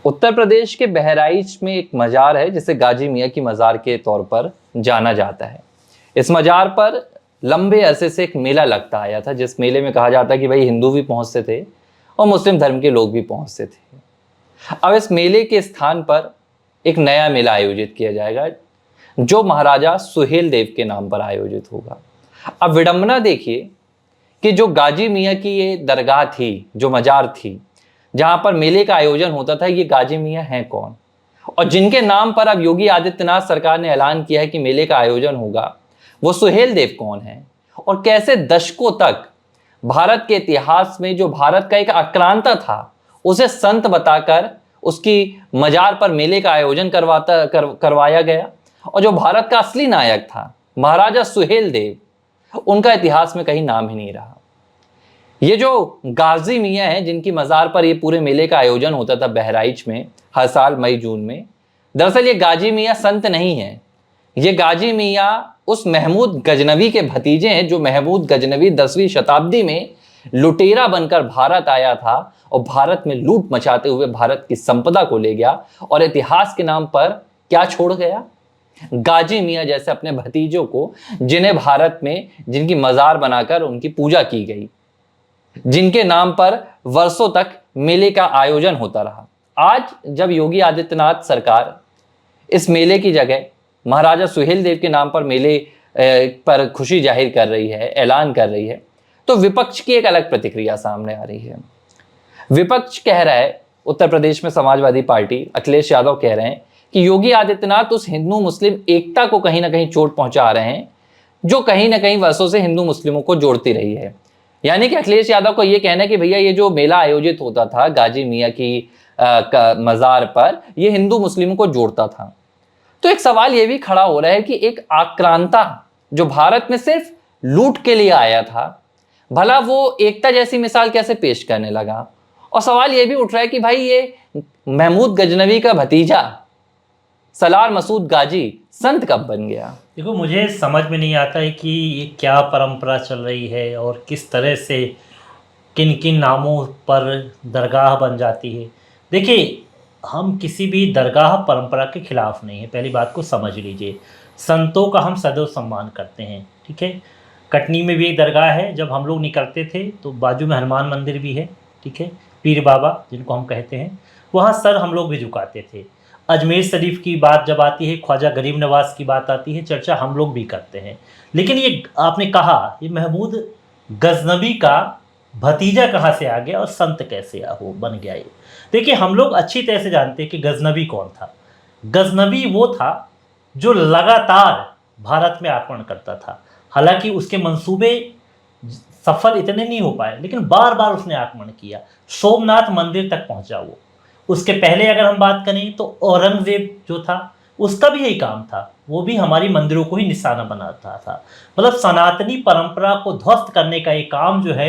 उत्तर प्रदेश के बहराइच में एक मजार है जिसे गाजी मियाँ की मजार के तौर पर जाना जाता है। इस मजार पर लंबे अरसे से एक मेला लगता आया था, जिस मेले में कहा जाता है कि भाई हिंदू भी पहुंचते थे और मुस्लिम धर्म के लोग भी पहुंचते थे। अब इस मेले के स्थान पर एक नया मेला आयोजित किया जाएगा जो महाराजा सुहेल देव के नाम पर आयोजित होगा। अब विडंबना देखिए कि जो गाजी मियाँ की ये दरगाह थी, जो मजार थी जहां पर मेले का आयोजन होता था, ये गाजी मियाँ हैं कौन, और जिनके नाम पर अब योगी आदित्यनाथ सरकार ने ऐलान किया है कि मेले का आयोजन होगा, वो सुहेल देव कौन है, और कैसे दशकों तक भारत के इतिहास में जो भारत का एक आक्रांता था उसे संत बताकर उसकी मजार पर मेले का आयोजन करवाया गया, और जो भारत का असली नायक था महाराजा सुहेल देव, उनका इतिहास में कहीं नाम ही नहीं रहा। ये जो गाजी मियाँ हैं जिनकी मजार पर ये पूरे मेले का आयोजन होता था बहराइच में हर साल मई जून में, दरअसल ये गाजी मियाँ संत नहीं हैं। ये गाजी मियाँ उस महमूद गजनवी के भतीजे हैं जो महमूद गजनवी 10वीं शताब्दी में लुटेरा बनकर भारत आया था और भारत में लूट मचाते हुए भारत की संपदा को ले गया, और इतिहास के नाम पर क्या छोड़ गया? गाजी मियाँ जैसे अपने भतीजों को, जिन्हें भारत में जिनकी मजार बनाकर उनकी पूजा की गई, जिनके नाम पर वर्षों तक मेले का आयोजन होता रहा। आज जब योगी आदित्यनाथ सरकार इस मेले की जगह महाराजा सुहेल देव के नाम पर मेले पर खुशी जाहिर कर रही है, ऐलान कर रही है, तो विपक्ष की एक अलग प्रतिक्रिया सामने आ रही है। विपक्ष कह रहा है, उत्तर प्रदेश में समाजवादी पार्टी अखिलेश यादव कह रहे हैं कि योगी आदित्यनाथ उस हिंदू मुस्लिम एकता को कहीं ना कहीं चोट पहुंचा रहे हैं जो कहीं ना कहीं वर्षों से हिंदू मुस्लिमों को जोड़ती रही है। यानी कि अखिलेश यादव को यह कहना है कि भैया ये जो मेला आयोजित होता था गाजी मियाँ की मजार पर, ये हिंदू मुस्लिमों को जोड़ता था। तो एक सवाल ये भी खड़ा हो रहा है कि एक आक्रांता जो भारत में सिर्फ लूट के लिए आया था, भला वो एकता जैसी मिसाल कैसे पेश करने लगा? और सवाल ये भी उठ रहा है कि भाई ये महमूद गजनवी का भतीजा सलार मसूद गाजी संत कब बन गया? देखो, मुझे समझ में नहीं आता है कि ये क्या परंपरा चल रही है और किस तरह से किन किन नामों पर दरगाह बन जाती है। देखिए, हम किसी भी दरगाह परंपरा के खिलाफ नहीं है, पहली बात को समझ लीजिए। संतों का हम सदैव सम्मान करते हैं, ठीक है। कटनी में भी एक दरगाह है, जब हम लोग निकलते थे तो बाजू में हनुमान मंदिर भी है, ठीक है, पीर बाबा जिनको हम कहते हैं, वहाँ सर हम लोग भी झुकाते थे। अजमेर शरीफ की बात जब आती है, ख्वाजा गरीब नवाज की बात आती है, चर्चा हम लोग भी करते हैं। लेकिन ये आपने कहा, ये महमूद गजनवी का भतीजा कहाँ से आ गया और संत कैसे हो बन गया? ये देखिए, हम लोग अच्छी तरह से जानते हैं कि गजनवी कौन था। गजनवी वो था जो लगातार भारत में आक्रमण करता था। हालांकि उसके मंसूबे सफल इतने नहीं हो पाए, लेकिन बार बार उसने आक्रमण किया, सोमनाथ मंदिर तक पहुंचा वो। उसके पहले अगर हम बात करें तो औरंगजेब जो था, उसका भी यही काम था, वो भी हमारी मंदिरों को ही निशाना बनाता था। मतलब सनातनी परंपरा को ध्वस्त करने का ये काम जो है,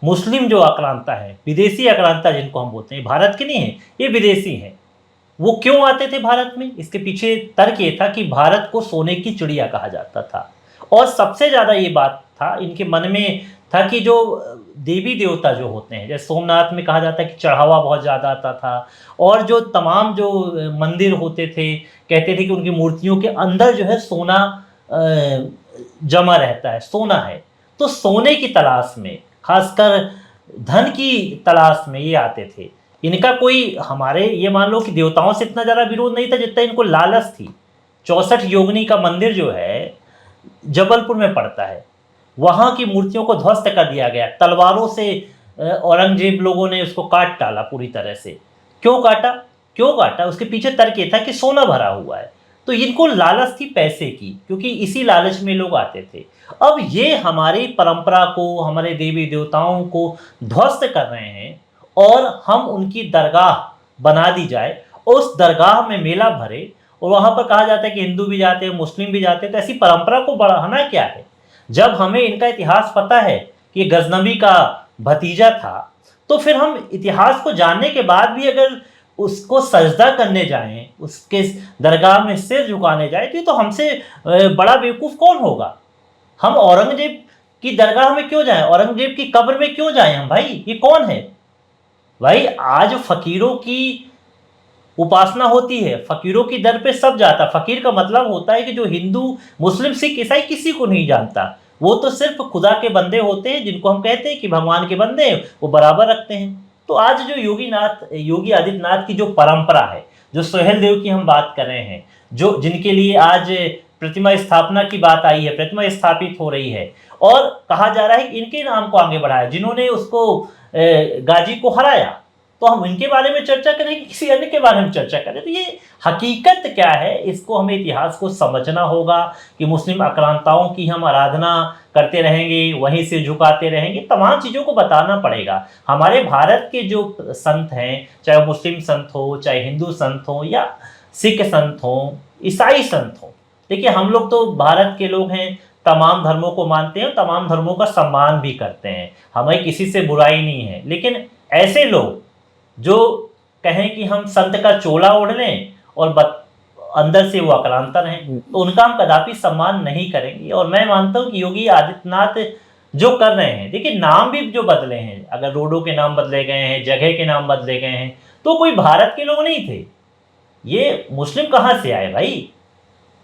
मुस्लिम जो आक्रांता है, विदेशी आक्रांता जिनको हम बोलते हैं, भारत के नहीं है, ये विदेशी हैं। वो क्यों आते थे भारत में? इसके पीछे तर्क ये था कि भारत को सोने की चिड़िया कहा जाता था, और सबसे ज़्यादा ये बात था इनके मन में था कि जो देवी देवता जो होते हैं, जैसे सोमनाथ में कहा जाता है कि चढ़ावा बहुत ज़्यादा आता था, और जो तमाम जो मंदिर होते थे, कहते थे कि उनकी मूर्तियों के अंदर जो है सोना जमा रहता है, सोना है। तो सोने की तलाश में, खासकर धन की तलाश में ये आते थे। इनका कोई, हमारे ये मान लो कि देवताओं से इतना ज़्यादा विरोध नहीं था जितना इनको लालच थी। 64 योगिनी का मंदिर जो है जबलपुर में पड़ता है, वहाँ की मूर्तियों को ध्वस्त कर दिया गया तलवारों से। औरंगजेब लोगों ने उसको काट डाला पूरी तरह से। क्यों काटा? क्यों काटा? उसके पीछे तर्क ये था कि सोना भरा हुआ है। तो इनको लालच थी पैसे की, क्योंकि इसी लालच में लोग आते थे। अब ये हमारी परंपरा को, हमारे देवी देवताओं को ध्वस्त कर रहे हैं, और हम उनकी दरगाह बना दी जाए, उस दरगाह में मेला भरे, और वहाँ पर कहा जाता है कि हिंदू भी जाते हैं, मुस्लिम भी जाते हैं। तो ऐसी परंपरा को बढ़ाना क्या है? जब हमें इनका इतिहास पता है कि गजनवी का भतीजा था, तो फिर हम इतिहास को जानने के बाद भी अगर उसको सजदा करने जाएं, उसके दरगाह में सिर झुकाने जाए, तो हमसे बड़ा बेवकूफ़ कौन होगा? हम औरंगजेब की दरगाह में क्यों जाएं? औरंगजेब की कब्र में क्यों जाएं हम? भाई, ये कौन है भाई? आज फकीरों की उपासना होती है, फकीरों की दर पे सब जाता। फकीर का मतलब होता है कि जो हिंदू मुस्लिम सिख ईसाई किसी को नहीं जानता, वो तो सिर्फ खुदा के बंदे होते हैं, जिनको हम कहते हैं कि भगवान के बंदे हैं, वो बराबर रखते हैं। तो आज जो योगी आदित्यनाथ की जो परंपरा है, जो सोहेल देव की हम बात कर रहे हैं, जो जिनके लिए आज प्रतिमा स्थापना की बात आई है, प्रतिमा स्थापित हो रही है, और कहा जा रहा है कि इनके नाम को आगे बढ़ाया, जिन्होंने उसको गाजी को हराया, तो हम इनके बारे में चर्चा करें कि किसी अन्य के बारे में चर्चा करें? तो ये हकीकत क्या है, इसको हमें इतिहास को समझना होगा कि मुस्लिम आक्रांताओं की हम आराधना करते रहेंगे, वहीं से झुकाते रहेंगे, तमाम चीज़ों को बताना पड़ेगा। हमारे भारत के जो संत हैं, चाहे मुस्लिम संत हो, चाहे हिंदू संत हो, या सिख संत हो, ईसाई संत हो, देखिए हम लोग तो भारत के लोग हैं, तमाम धर्मों को मानते हैं, तमाम धर्मों का सम्मान भी करते हैं, हमें किसी से बुराई नहीं है। लेकिन ऐसे लोग जो कहें कि हम संत का चोला ओढ़ लें और अंदर से वो आक्रांता हैं, तो उनका हम कदापि सम्मान नहीं करेंगे। और मैं मानता हूँ कि योगी आदित्यनाथ जो कर रहे हैं, देखिए नाम भी जो बदले हैं, अगर रोडों के नाम बदले गए हैं, जगह के नाम बदले गए हैं, तो कोई भारत के लोग नहीं थे, ये मुस्लिम कहाँ से आए भाई?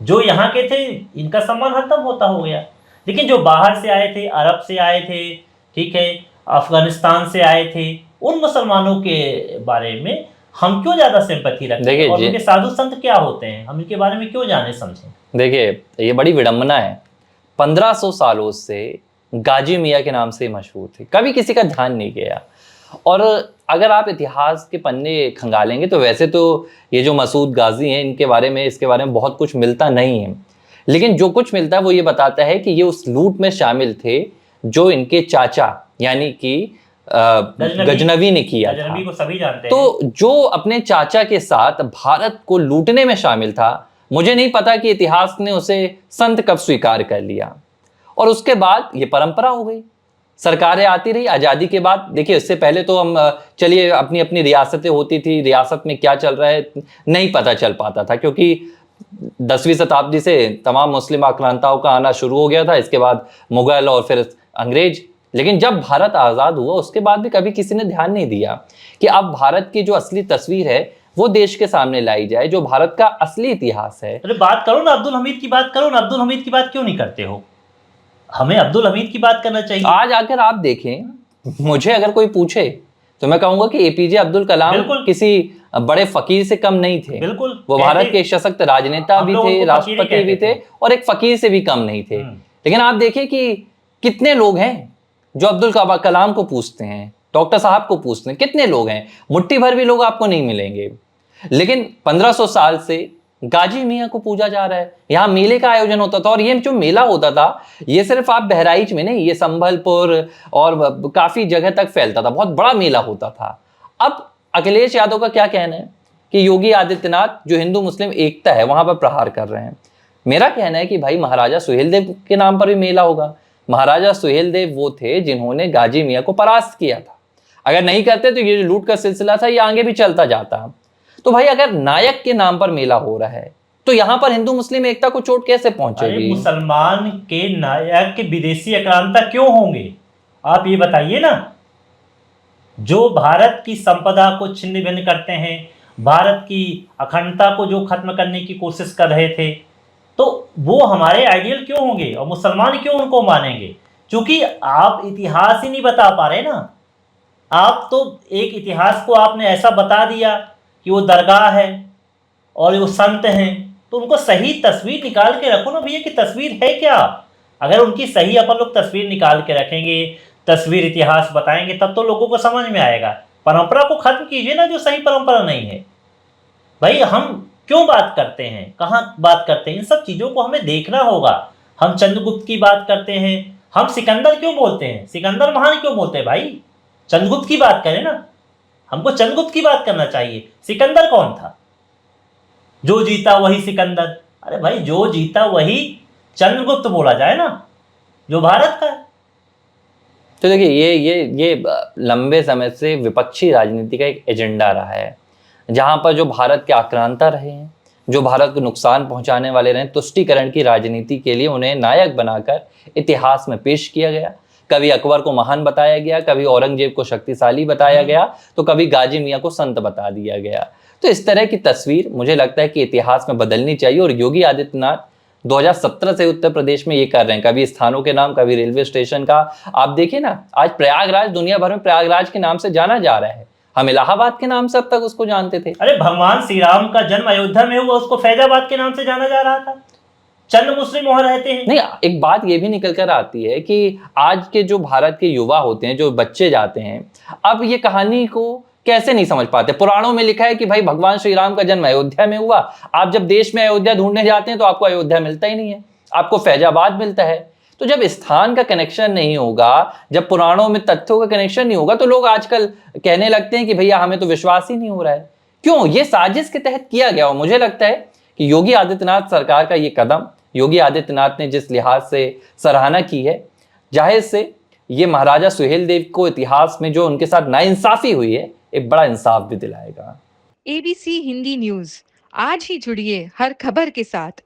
जो यहाँ के थे इनका सम्मान खत्म होता हो गया, लेकिन जो बाहर से आए थे, अरब से आए थे, ठीक है, अफगानिस्तान से आए थे, उन मुसलमानों के बारे में हम क्यों ज्यादा सिंपैथी रखते हैं? और उनके साधु संत क्या होते हैं, हम इनके बारे में क्यों जाने समझें? देखिए ये बड़ी विडंबना है, 1500 सालों से गाजी मियाँ के नाम से मशहूर थे, कभी किसी का ध्यान नहीं गया। और अगर आप इतिहास के पन्ने खंगालेंगे तो वैसे तो ये जो मसूद गाजी हैं, इनके बारे में, इसके बारे में बहुत कुछ मिलता नहीं है, लेकिन जो कुछ मिलता है वो ये बताता है कि ये उस लूट में शामिल थे जो इनके चाचा यानी कि गजनवी ने किया था। गजनवी को सभी जानते हैं। तो जो अपने चाचा के साथ भारत को लूटने में शामिल था, मुझे नहीं पता कि इतिहास ने उसे संत कब स्वीकार कर लिया, और उसके बाद ये परंपरा हो गई, सरकारें आती रही। आज़ादी के बाद देखिए, इससे पहले तो हम चलिए अपनी अपनी रियासतें होती थी, रियासत में क्या चल रहा है नहीं पता चल पाता था, क्योंकि 10वीं शताब्दी से तमाम मुस्लिम आक्रांताओं का आना शुरू हो गया था, इसके बाद मुगल और फिर अंग्रेज। लेकिन जब भारत आज़ाद हुआ उसके बाद भी कभी किसी ने ध्यान नहीं दिया कि अब भारत की जो असली तस्वीर है वो देश के सामने लाई जाए, जो भारत का असली इतिहास है। अरे बात करो ना अब्दुल हमीद की बात करो ना, अब्दुल हमीद की बात क्यों नहीं करते हो? हमें अब्दुल हमीद की बात करना चाहिए। आज आकर आप देखें, मुझे अगर कोई पूछे तो मैं कहूंगा कि एपीजे अब्दुल कलाम किसी बड़े फकीर से कम नहीं थे। बिल्कुल, वो भारत के सशक्त राजनेता भी थे, राष्ट्रपति भी थे, और एक फकीर से भी कम नहीं थे। लेकिन आप देखिए कि कितने लोग हैं जो अब्दुल कलाम को पूछते हैं, डॉक्टर साहब को पूछते हैं, कितने लोग हैं? मुट्ठी भर भी लोग आपको नहीं मिलेंगे। लेकिन 1500 साल से गाजी मियाँ को पूजा जा रहा है, यहाँ मेले का आयोजन होता था। और ये जो मेला होता था ये सिर्फ आप बहराइच में नहीं, ये संभलपुर और काफी जगह तक फैलता था, बहुत बड़ा मेला होता था। अब अखिलेश यादव का क्या कहना है कि योगी आदित्यनाथ जो हिंदू मुस्लिम एकता है वहां पर प्रहार कर रहे हैं। मेरा कहना है कि भाई महाराजा सुहेलदेव के नाम पर भी मेला होगा। महाराजा सुहेलदेव वो थे जिन्होंने गाजी मियाँ को परास्त किया था। अगर नहीं करते तो ये जो लूट का सिलसिला था ये आगे भी चलता जाता। तो भाई अगर नायक के नाम पर मेला हो रहा है तो यहाँ पर हिंदू मुस्लिम एकता को चोट कैसे पहुंचेगी? मुसलमान के नायक के विदेशी आक्रांता क्यों होंगे, आप ये बताइए ना। जो भारत की संपदा को छिन्न भिन्न करते हैं, भारत की अखंडता को जो खत्म करने की कोशिश कर रहे थे, तो वो हमारे आइडियल क्यों होंगे और मुसलमान क्यों उनको मानेंगे? क्योंकि आप इतिहास ही नहीं बता पा रहे ना। आप तो एक इतिहास को आपने ऐसा बता दिया कि वो दरगाह है और वो संत हैं, तो उनको सही तस्वीर निकाल के रखो ना भैया कि तस्वीर है क्या। अगर उनकी सही अपन लोग तस्वीर निकाल के रखेंगे, तस्वीर इतिहास बताएंगे, तब तो लोगों को समझ में आएगा। परंपरा को खत्म कीजिए ना जो सही परंपरा नहीं है। भाई हम क्यों बात करते हैं, कहाँ बात करते हैं, इन सब चीज़ों को हमें देखना होगा। हम चंद्रगुप्त की बात करते हैं, हम सिकंदर क्यों बोलते हैं, सिकंदर महान क्यों बोलते हैं? भाई चंद्रगुप्त की बात करें ना, हमको चंद्रगुप्त की बात करना चाहिए। सिकंदर कौन था? जो जीता वही सिकंदर। अरे भाई जो जीता वही चंद्रगुप्त बोला जाए ना, जो भारत का है। तो देखिए ये लंबे समय से विपक्षी राजनीति का एक एजेंडा रहा है, जहां पर जो भारत के आक्रांता रहे हैं, जो भारत को नुकसान पहुंचाने वाले रहे, तुष्टीकरण की राजनीति के लिए उन्हें नायक बनाकर इतिहास में पेश किया गया। कभी अकबर को महान बताया गया, कभी औरंगजेब को शक्तिशाली बताया गया, तो कभी गाजी मियाँ को संत बता दिया गया। तो इस तरह की तस्वीर मुझे लगता है कि इतिहास में बदलनी चाहिए, और योगी आदित्यनाथ 2017 से उत्तर प्रदेश में ये कर रहे हैं, कभी स्थानों के नाम, कभी रेलवे स्टेशन का। आप देखिए ना, आज प्रयागराज दुनिया भर में प्रयागराज के नाम से जाना जा रहा है, हम इलाहाबाद के नाम से अब तक उसको जानते थे। अरे भगवान श्री राम का जन्म अयोध्या में हुआ, उसको फैजाबाद के नाम से जाना जा रहा था। चंद मुस्लिम वहां रहते हैं। नहीं, एक बात ये भी निकल कर आती है कि आज के जो भारत के युवा होते हैं, जो बच्चे जाते हैं, अब ये कहानी को कैसे नहीं समझ पाते। पुराणों में लिखा है कि भाई भगवान श्री राम का जन्म अयोध्या में हुआ, आप जब देश में अयोध्या ढूंढने जाते हैं तो आपको अयोध्या मिलता ही नहीं है, आपको फैजाबाद मिलता है। तो जब स्थान का कनेक्शन नहीं होगा, जब पुराणों में तथ्यों का कनेक्शन नहीं होगा, तो लोग आजकल कहने लगते हैं कि भैया हमें तो विश्वास ही नहीं हो रहा है। क्यों? ये साजिश के तहत किया गया हो। मुझे लगता है कि योगी आदित्यनाथ सरकार का ये कदम, योगी आदित्यनाथ ने जिस लिहाज से सराहना की है, जाहिर से ये महाराजा सुहेलदेव को इतिहास में जो उनके साथ नाइंसाफी हुई है, एक बड़ा इंसाफ भी दिलाएगा। ABC हिंदी न्यूज, आज ही जुड़िए हर खबर के साथ